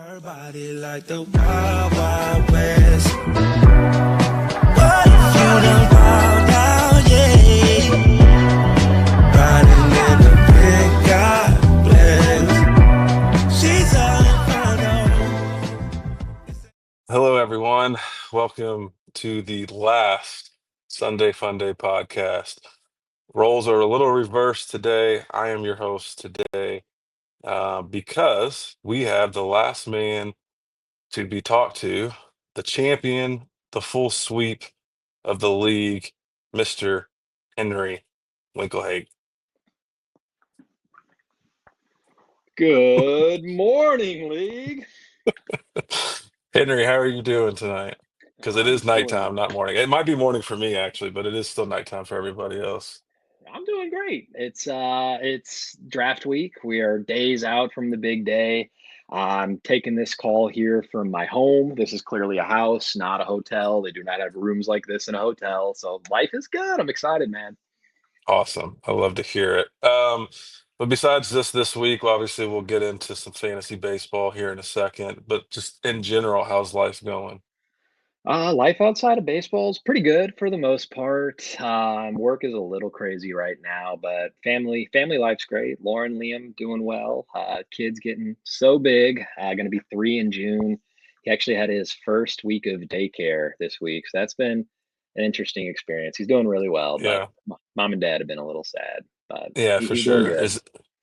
Her body like the Wild Wild West. What if you done wild out, yeah? Riding in the big God bless. She's all inferno. Hello, everyone. Welcome to the last Sunday Funday podcast. Roles are a little reversed today. I am your host today because we have the last man to be talked to, the champion, the full sweep of the league, Mr. Henry Winklehake. Good morning, League. Henry, how are you doing tonight? Because it I'm is doing nighttime, not morning. It might be morning for me, actually, but it is still nighttime for everybody else. I'm doing great. It's draft week. We are days out from the big day. I'm taking this call here from my home. This is clearly a house, not a hotel. They do not have rooms like this in a hotel. So life is good. I'm excited, man. Awesome. I love to hear it. But besides this week, well, obviously we'll get into some fantasy baseball here in a second. But just in general, how's life going? Life outside of baseball is pretty good for the most part. Work is a little crazy right now, but family life's great. Lauren, Liam doing well. Kids getting so big. Going to be 3 in June. He actually had his first week of daycare this week, so that's been an interesting experience. He's doing really well, but Yeah, mom and dad have been a little sad, but yeah, for he's doing sure. good.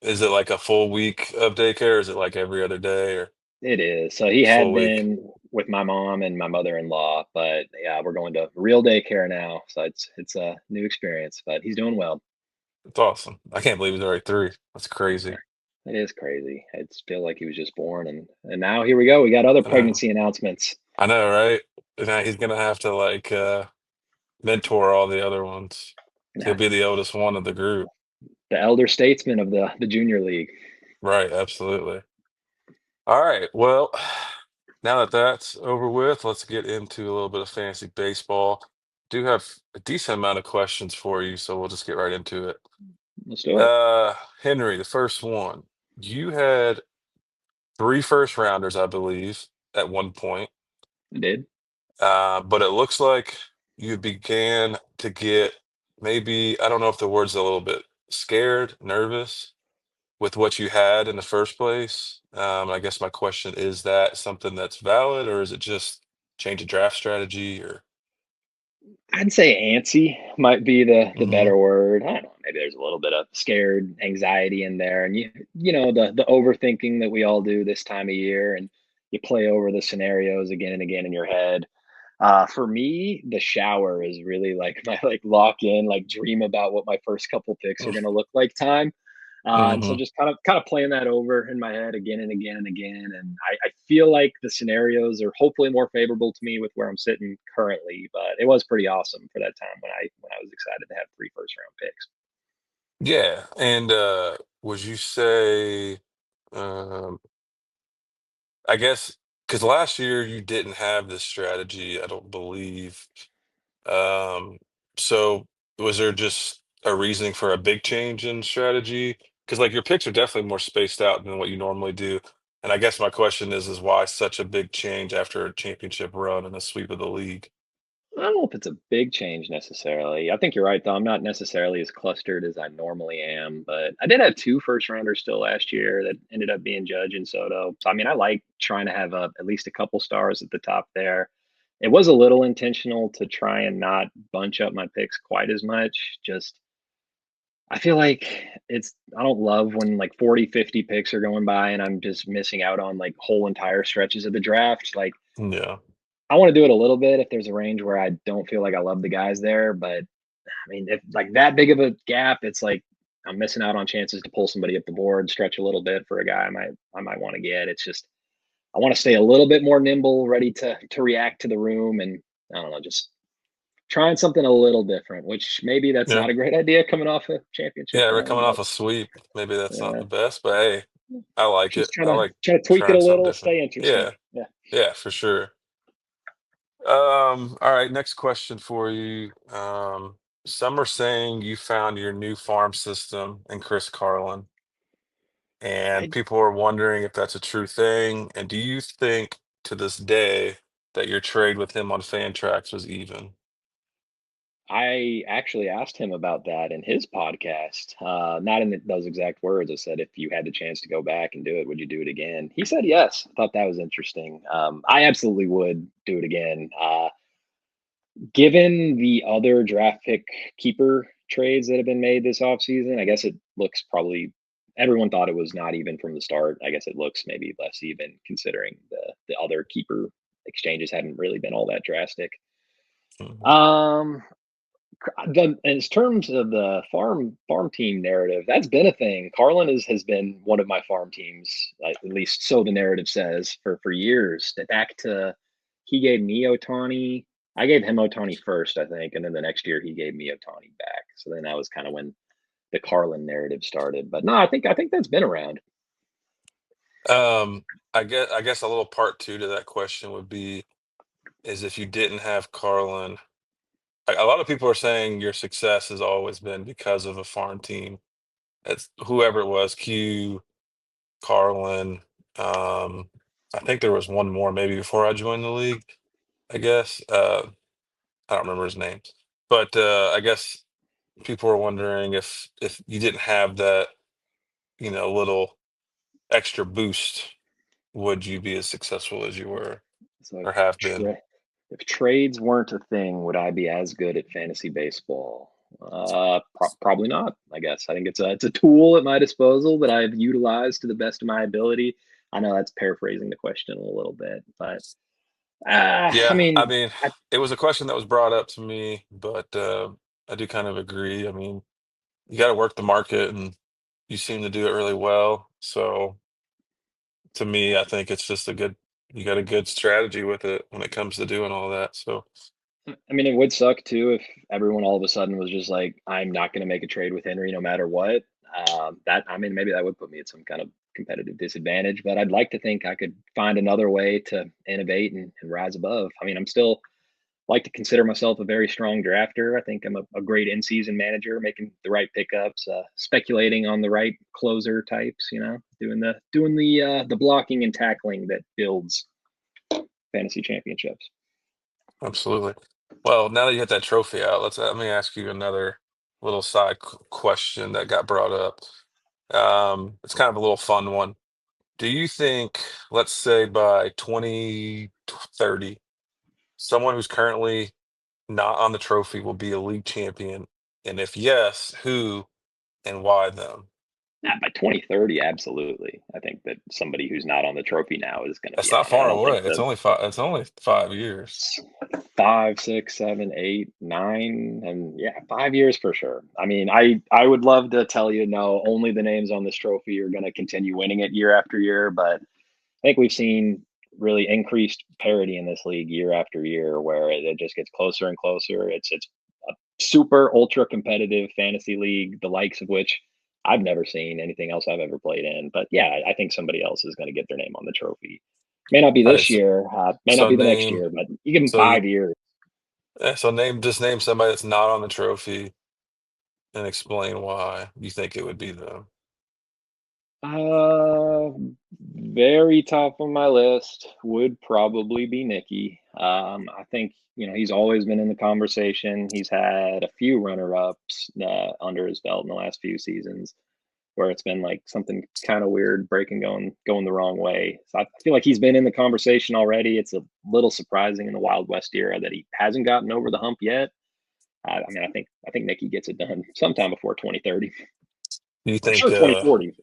Is it like a full week of daycare? Is it like every other day or It is. So he full had week? been with my mom and my mother-in-law, but yeah, we're going to real daycare now. So it's a new experience, but he's doing well. It's awesome. I can't believe he's already three. That's crazy. It is crazy. It's feel like he was just born and now here we go. We got other I know. pregnancy announcements. I know, right? And now he's gonna have to like mentor all the other ones. He'll Yeah, be the oldest one of the group. the elder statesman of the junior league. Right, absolutely. All right. Well, now that that's over with, let's get into a little bit of fantasy baseball. Do have a decent amount of questions for you, so we'll just get right into it. Let's do it. Uh, Henry, the first one. You had three first rounders, I believe, at one point. I did. But it looks like you began to get maybe, I don't know if the word's a little bit scared, nervous with what you had in the first place. I guess my question is that something that's valid, or is it just change of draft strategy? Or I'd say antsy might be the hmm better word. I don't know. Maybe there's a little bit of scared anxiety in there, and you know the overthinking that we all do this time of year, and you play over the scenarios again and again in your head. For me, the shower is really like my like lock in, like dream about what my first couple picks are gonna look like time. And so hmm just kind of playing that over in my head again and again and again. And I feel like the scenarios are hopefully more favorable to me with where I'm sitting currently. But it was pretty awesome for that time when I was excited to have three first round picks. Yeah. And would you say, um, I guess, because last year you didn't have this strategy, I don't believe. Um, so was there just a reasoning for a big change in strategy? Because like your picks are definitely more spaced out than what you normally do. And I guess my question is why such a big change after a championship run and a sweep of the league? I don't know if it's a big change necessarily. I think you're right, though. I'm not necessarily as clustered as I normally am, but I did have two first rounders still last year that ended up being Judge and Soto. So, I mean, I like trying to have at least a couple stars at the top there. It was a little intentional to try and not bunch up my picks quite as much. Just, I feel like I don't love when like 40, 50 picks are going by and I'm just missing out on like whole entire stretches of the draft. Like, Yeah. I want to do it a little bit if there's a range where I don't feel like I love the guys there, but I mean, if like that big of a gap, it's like I'm missing out on chances to pull somebody up the board, stretch a little bit for a guy I might want to get. It's just I want to stay a little bit more nimble, ready to react to the room, and I don't know, just trying something a little different. Which maybe that's Yeah. not a great idea coming off a championship Yeah. We're run, coming off but a sweep. Maybe that's not uh, the best, but hey, I like it. just I like trying to tweak it a trying something little, different. stay interesting. Yeah. Yeah. Yeah, for sure. All right, next question for you. Some are saying you found your new farm system in Chris Carlin, and I people are wondering if that's a true thing. And do you think to this day that your trade with him on Fantrax was even? I actually asked him about that in his podcast. Not in those exact words. I said, if you had the chance to go back and do it, would you do it again? He said yes. I thought that was interesting. I absolutely would do it again. Given the other draft pick keeper trades that have been made this offseason, I guess it looks probably everyone thought it was not even from the start. I guess it looks maybe less even considering the other keeper exchanges hadn't really been all that drastic. Mhm. Um, in terms of the farm team narrative, that's been a thing. Carlin has been one of my farm teams, like, at least so the narrative says, for years. That back to he gave me Otani. I gave him Otani first, I think, and then the next year he gave me Otani back. So then that was kind of when the Carlin narrative started. But no, I think that's been around. Um, I guess a little part two to that question would be is if you didn't have Carlin, a lot of people are saying your success has always been because of a farm team. It's whoever it was, Q, Carlin. Um, I think there was one more maybe before I joined the league. I guess I don't remember his name, but I guess people were wondering if you didn't have that, little extra boost, would you be as successful as you were So or have been? if trades weren't a thing, would I be as good at fantasy baseball? Probably not. I guess I think it's a tool at my disposal that I've utilized to the best of my ability. I know that's paraphrasing the question a little bit, but I Yeah, I mean, mean, I, it was a question that was brought up to me, but I do kind of agree. I mean, you got to work the market, and you seem to do it really well. So to me, I think it's just you got a good strategy with it when it comes to doing all that. So I mean, it would suck too if everyone all of a sudden was just like, I'm not going to make a trade with Henry no matter what. That I mean, maybe that would put me at some kind of competitive disadvantage, but I'd like to think I could find another way to innovate and rise above. I mean, I'm still like to consider myself a very strong drafter. I think I'm a great in-season manager, making the right pickups, speculating on the right closer types. Doing the blocking and tackling that builds fantasy championships. absolutely. Well, now that you hit that trophy out, let me ask you another little side question that got brought up. It's kind of a little fun one. Do you think, let's say by 2030, someone who's currently not on the trophy will be a league champion? And if yes, who and why them? By 2030, absolutely. I think that somebody who's not on the trophy now is going to That's be on not it. I far don't think away. It's the only five. It's only 5 years. 5, 6, 7, 8, 9, and yeah, 5 years for sure. I mean, I would love to tell you no, only the names on this trophy are going to continue winning it year after year, but I think we've seen really increased parity in this league year after year, where it just gets closer and closer. It's a super ultra competitive fantasy league, the likes of which I've never seen anything else I've ever played in. But yeah, I think somebody else is going to get their name on the trophy. May not be All right. this year, may not So be the next name. year, but you give them So you. 5 years. So name somebody that's not on the trophy and explain why you think it would be them. Uh, Very top of my list would probably be Nikki. I think he's always been in the conversation. He's had a few runner-ups under his belt in the last few seasons, where it's been like something kind of weird breaking going the wrong way. So I feel like he's been in the conversation already. It's a little surprising in the Wild West era that he hasn't gotten over the hump yet. I mean, I think Nikki gets it done sometime before 2030. Do you For think? sure 2040,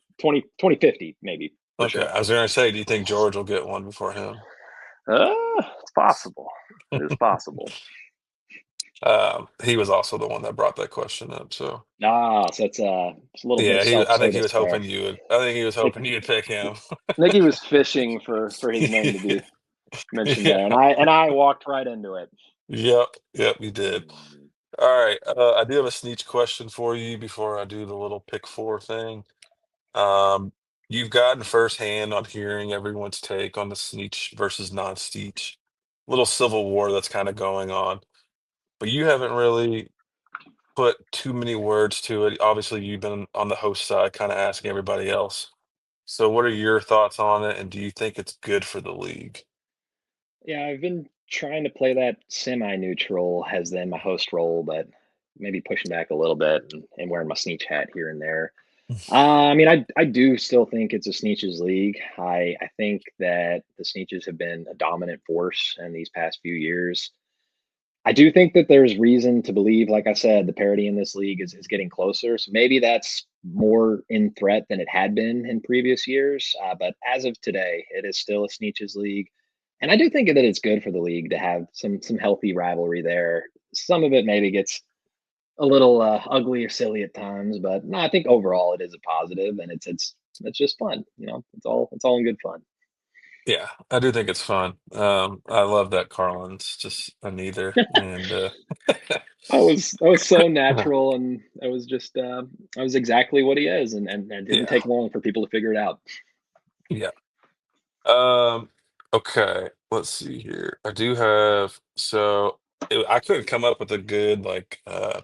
2050, maybe for Okay, sure. I was going to say, do you think George will get one before him? It's possible. It is possible. He was also the one that brought that question up. So So it's a little bit of yeah, I think he self-service was there. hoping you would. I think he was Nick, hoping you'd pick him. Nicky was fishing for his name to be mentioned there, and Yeah. I walked right into it. Yep. Yep. You did. Mm. All right. I do have a sneak question for you before I do the little pick four thing. Um, you've gotten firsthand on hearing everyone's take on the Sneech versus non-Sneech little civil war that's kind of going on, but you haven't really put too many words to it. Obviously, you've been on the host side, kind of asking everybody else. So, what are your thoughts on it, and do you think it's good for the league? Yeah, I've been trying to play that semi-neutral as then my host role, but maybe pushing back a little bit and wearing my Sneech hat here and there. I mean, I do still think it's a Sneetches league. I think that the Sneetches have been a dominant force in these past few years. I do think that there's reason to believe, like I said, the parity in this league is getting closer. So maybe that's more in threat than it had been in previous years. But as of today, it is still a Sneetches league. And I do think that it's good for the league to have some healthy rivalry there. Some of it maybe gets a little ugly or silly at times, but no, I think overall it is a positive, and it's just fun. You know, it's all in good fun. Yeah, I do think it's fun. I love that Carlin's just a neither, and I was so natural, and I was exactly what he is, and it didn't yeah, take long for people to figure it out. yeah. Um, okay, let's see here. I do have I couldn't come up with a good like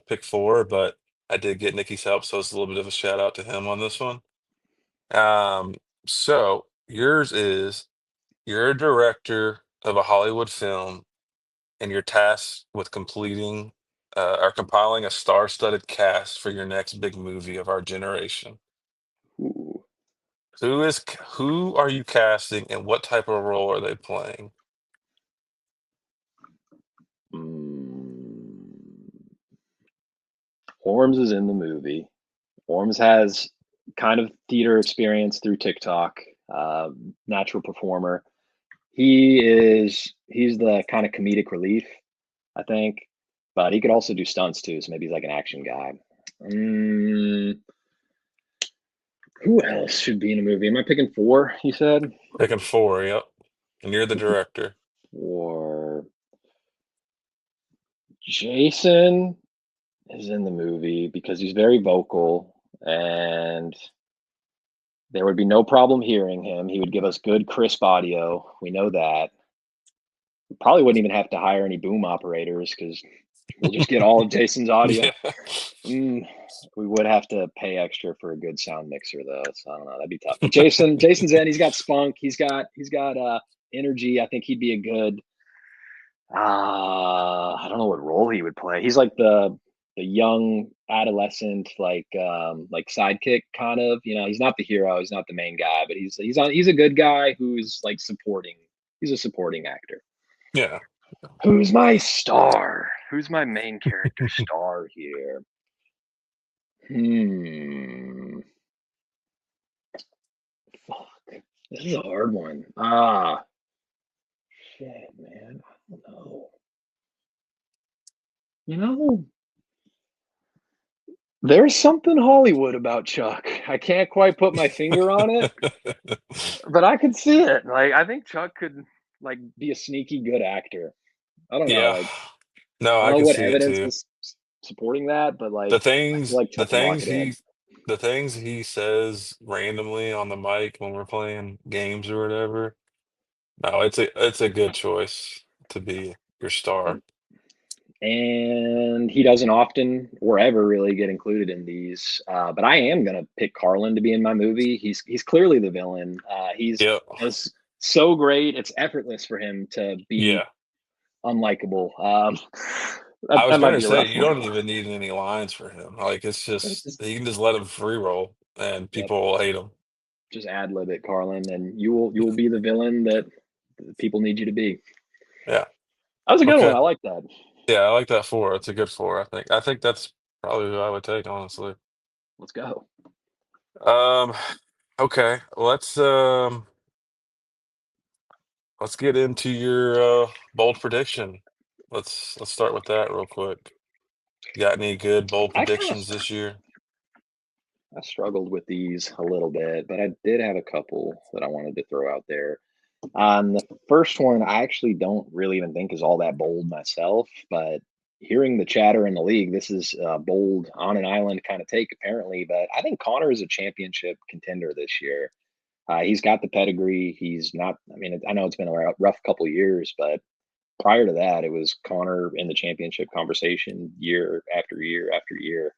pick four, but I did get Nikki's help, so it's a little bit of a shout out to him on this one. Um, so yours is you're a director of a Hollywood film, and you're tasked with completing or compiling a star-studded cast for your next big movie of our generation. Ooh. Who are you casting, and what type of role are they playing? Mm. Orms is in the movie. Orms has kind of theater experience through TikTok. Uh, Natural performer. He's the kind of comedic relief, I think, but he could also do stunts too. So maybe he's like an action guy. Mm, who else should be in a movie? Am I picking four? You said Picking four, yep. And you're the picking director. four. Jason is in the movie because he's very vocal, and there would be no problem hearing him. He would give us good, crisp audio. We know that. We probably wouldn't even have to hire any boom operators because we'll just get all of Jason's audio. Yeah. Mm, we would have to pay extra for a good sound mixer though, so I don't know. That'd be tough. But Jason's in. He's got spunk. He's got energy. I think he'd be a good. I don't know what role he would play. He's like the young adolescent, like sidekick kind of. You know, he's not the hero. He's not the main guy, but he's a good guy who's like supporting. He's a supporting actor. Yeah. Who's my star? Who's my main character star here? Hmm. Fuck. This is a hard one. Shit, man. I don't know. You know, there's something Hollywood about Chuck. I can't quite put my finger on it, but I could see it. Like, I think Chuck could like be a sneaky good actor. I don't know. Yeah. Like, No, I don't I know can what see it evidence too. is supporting that, but The like, I feel things, like the Chuck would lock things it in. he, the things he says randomly on the mic when we're playing games or whatever. No, it's a good choice to be your star. And he doesn't often or ever really get included in these. But I am gonna pick Carlin to be in my movie. He's clearly the villain. He's Yep. is so great. It's effortless for him to be Yeah. unlikable. I was That might gonna be a say rough you one. don't even need any lines for him. Like it's It's just just, you can just let him free roll and yep, people will hate him. just ad lib it, Carlin, and you will be the villain that people need you to be. Yeah. That was a good one. Okay. I like that. Yeah, I like that four. It's a good four, I think. I think that's probably who I would take, honestly. Let's go. Um, okay. Let's get into your bold prediction. Let's start with that real quick. You got any good bold I kind of predictions this year? I struggled with these a little bit, but I did have a couple that I wanted to throw out there. The first one, I actually don't really even think is all that bold myself, but hearing the chatter in the league, this is a bold on an island kind of take, apparently. But I think Connor is a championship contender this year. He's got the pedigree. He's not, I mean, I know it's been a rough couple of years, but prior to that, it was Connor in the championship conversation year after year after year.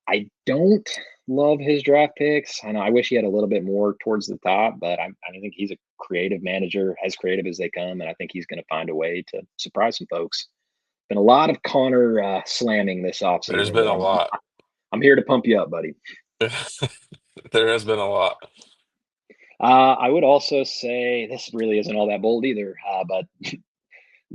I don't. love his draft picks. I know I wish he had a little bit more towards the top, but I think he's a creative manager, as creative as they come, and I think he's going to find a way to surprise some folks. Been a lot of Connor slamming this There's offseason, been but a lot. I'm here to pump you up, buddy. There has been a lot. I would also say this really isn't all that bold either, but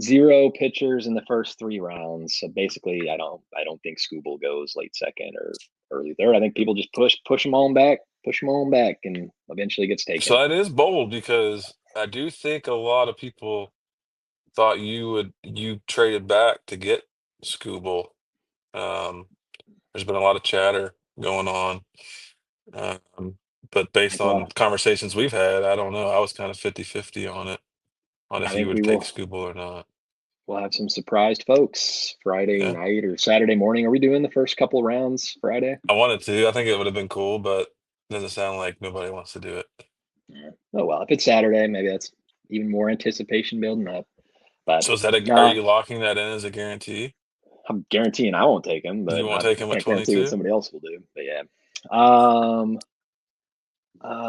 zero pitchers in the first 3 rounds. So basically, I don't think Scooble goes late second or early third. I think people just push him on back, and eventually gets So taken. that is bold because I do think a lot of people thought you traded back to get Scooble. Um, there's been a lot of chatter going on. Um, but I based think we'll on conversations we've had, I don't know. I was kind of 50-50 on it, on I if you think would we take will Scooble or not. we'll have some surprised folks Friday Yeah. night or Saturday morning. Are we doing the first couple rounds Friday? I wanted to. I think it would have been cool, but it doesn't sound like nobody wants to do it. Yeah. Oh well, if it's Saturday, maybe that's even more anticipation building up. But So is that are no, you locking that in as a guarantee? I'm guaranteeing I won't take him, You but won't I take him with can't guarantee what 22? somebody else will do. But yeah. Um,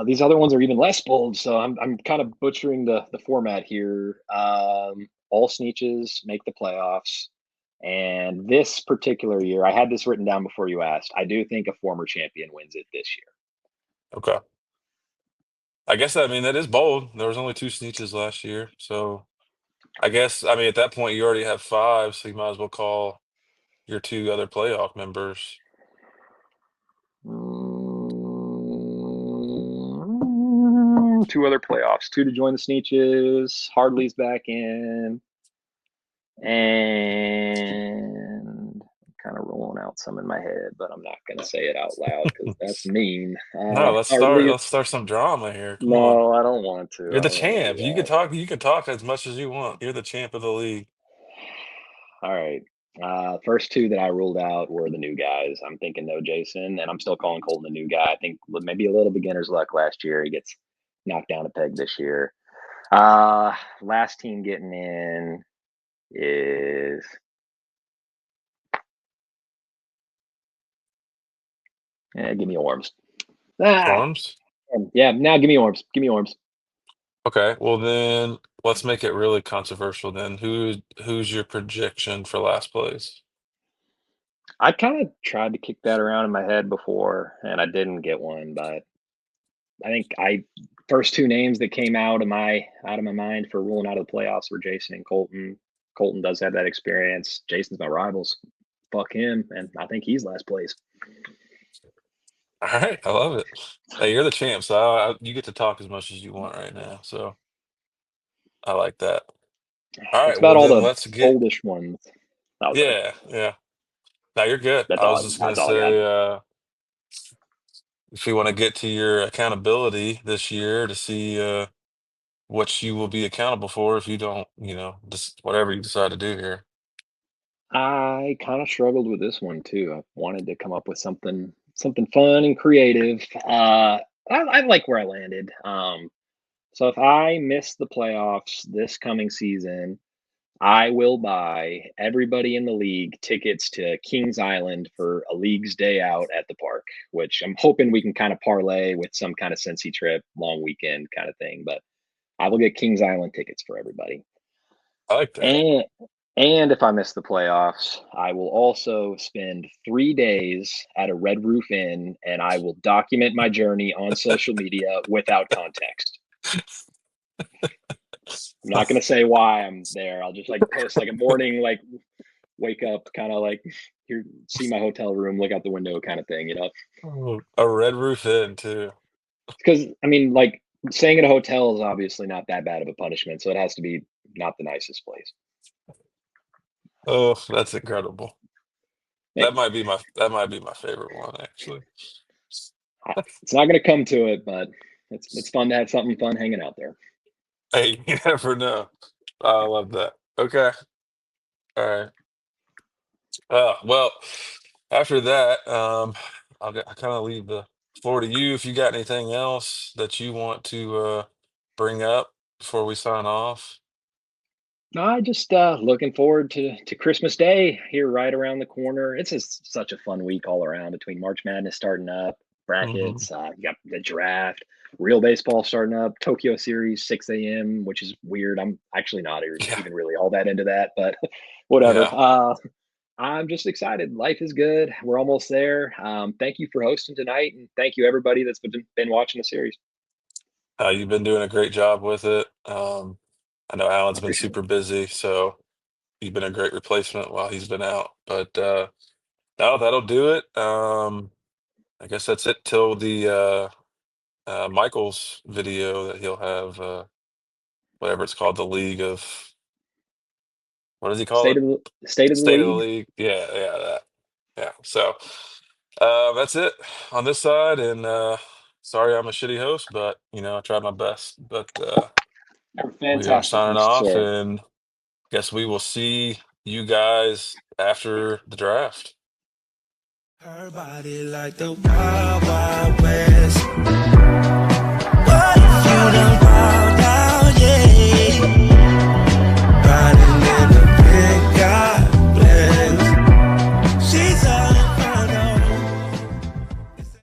these other ones are even less bold, so I'm kind of butchering the format here. All Sneeches make the playoffs, and this particular year, I had this written down before you asked. I do think a former champion wins it this year. Okay. I guess I mean that is bold. There was only 2 Sneeches last year, so I mean at that point you already have 5, so you might as well call your 2 other playoff members. Two other playoffs, two to join the Sneeches. Hardley's back in, and kind of rolling out some in my head, but I'm not going to say it out loud because that's mean. No, Hardly. let's start some drama here. Come on. No, I don't want to. You're I the don't want to do champ. that. You can talk as much as you want. You're the champ of the league. All right. First two that I ruled out were the new guys. I'm thinking no Jason, and I'm still calling Colton the new guy. I think maybe a little beginner's luck last year. He gets knocked down a peg this year. Last team getting in is give me Orms. Ah, Storms? yeah. Now give me Orms. Give me Orms. Okay. Well then let's make it really controversial then. Who's your projection for last place? I kind of tried to kick that around in my head before, and I didn't get one. But I think I first two names that came out of my mind for ruling out of the playoffs were Jason and Colton. Colton does have that experience. Jason's my rivals. Fuck him, and I think he's last place. All right, I love it. Hey, you're the champ, so you get to talk as much as you want right now. So I like that. All That's right, about well all then the let's get oldish ones. Oh, sorry. yeah, yeah. Now you're good. That's I was all. just gonna That's all I got. say, if we want to get to your accountability this year to see what you will be accountable for if you don't, just whatever you decide to do here. I kind of struggled with this one too. I wanted to come up with something fun and creative. I like where I landed. So if I miss the playoffs this coming season, I will buy everybody in the league tickets to Kings Island for a league's day out at the park, which I'm hoping we can kind of parlay with some kind of Cincy trip, long weekend kind of thing. But I will get Kings Island tickets for everybody. I like that. And and if I miss the playoffs, I will also spend 3 days at a Red Roof Inn, and I will document my journey on social media without context. I'm not gonna say why I'm there. I'll just like post like a morning, like wake up, kind of like here, see my hotel room, look out the window, kind of thing. Oh, a red roof in too. Because I mean, like staying at a hotel is obviously not that bad of a punishment, so it has to be not the nicest place. Oh, that's incredible. Hey, That might be my favorite one actually. it's not gonna come to it, but it's fun to have something fun hanging out there. Hey, you never know. I love that. Okay. All right. Well, after that, I kind of leave the floor to you if you got anything else that you want to bring up before we sign off. No, I just looking forward to Christmas Day here right around the corner. It's just such a fun week all around between March Madness starting up. Hmm. brackets. You got the draft, real baseball starting up, Tokyo Series, 6 a.m., which is weird. I'm actually not Yeah. even really all that into that, but whatever. Yeah. I'm just excited. Life is good. We're almost there. Thank you for hosting tonight, and thank you everybody that's been watching the series. You've been doing a great job with it. I know I Alan's been appreciate it. super busy, so you've been a great replacement while he's been out. But no, that'll do it. I guess that's it till the Michael's video that he'll have, whatever it's called, the League of, what does he call it? State of the State of the league. League. Yeah, yeah, that. Yeah. So that's it on this side. And sorry I'm a shitty host, but I tried my best. But You're a we are fantastic signing host, off, sir. and guess we will see you guys after the draft. Her body like the Wild Wild West.